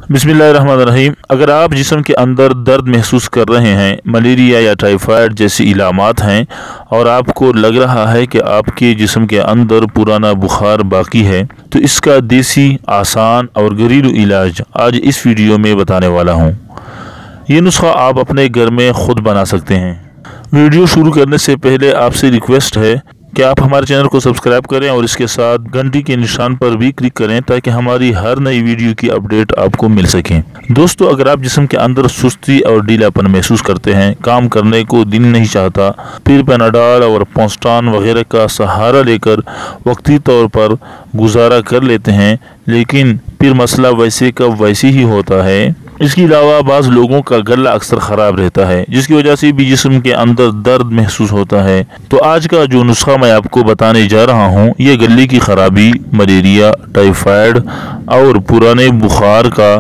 बिस्मिल्लाहिर्रहमानिर्रहीम। अगर आप जिस्म के अंदर दर्द महसूस कर रहे हैं, मलेरिया या टाइफाइड जैसी इलामात हैं और आपको लग रहा है कि आपके जिस्म के अंदर पुराना बुखार बाकी है, तो इसका देसी, आसान और घरेलू इलाज आज इस वीडियो में बताने वाला हूँ। ये नुस्खा आप अपने घर में ख़ुद बना सकते हैं। वीडियो शुरू करने से पहले आपसे रिक्वेस्ट है कि आप हमारे चैनल को सब्सक्राइब करें और इसके साथ घंटी के निशान पर भी क्लिक करें ताकि हमारी हर नई वीडियो की अपडेट आपको मिल सके। दोस्तों, अगर आप जिस्म के अंदर सुस्ती और ढीलापन महसूस करते हैं, काम करने को दिल नहीं चाहता, फिर पैनाडॉल और पोस्टान वगैरह का सहारा लेकर वक्ती तौर पर गुजारा कर लेते हैं, लेकिन फिर मसला वैसे का वैसे ही होता है। इसके अलावा बाज़ लोगों का गला अक्सर ख़राब रहता है, जिसकी वजह से भी जिस्म के अंदर दर्द महसूस होता है। तो आज का जो नुस्खा मैं आपको बताने जा रहा हूँ, ये गले की ख़राबी, मलेरिया, टाइफाइड और पुराने बुखार का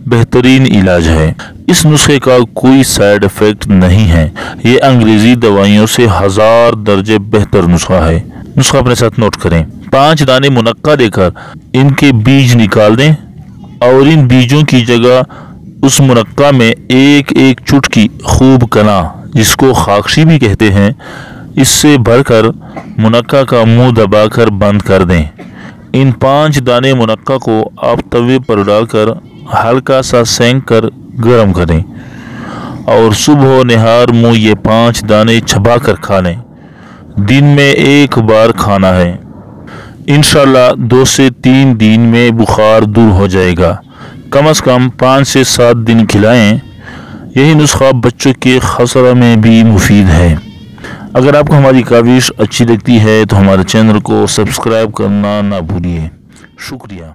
बेहतरीन इलाज है। इस नुस्खे का कोई साइड इफ़ेक्ट नहीं है। ये अंग्रेज़ी दवाइयों से 1000 दर्जे बेहतर नुस्खा है। नुस्खा अपने साथ नोट करें। 5 दाने मुनक्का लेकर इनके बीज निकाल दें और इन बीजों की जगह उस मुनक्का में एक एक चुटकी खूब कना, जिसको खाकशी भी कहते हैं, इससे भरकर मुनक्का का मुंह दबाकर बंद कर दें। इन 5 दाने मुनक्का को आप तवे पर डालकर हल्का सा सेंक कर गर्म करें और सुबह निहार मुंह ये 5 दाने चबा कर खा लें। दिन में 1 बार खाना है। इंशाल्लाह 2 से 3 दिन में बुखार दूर हो जाएगा। कम से कम 5 से 7 दिन खिलाएं। यही नुस्खा बच्चों के खसरा में भी मुफीद है। अगर आपको हमारी काविश अच्छी लगती है तो हमारे चैनल को सब्सक्राइब करना ना भूलिए। शुक्रिया।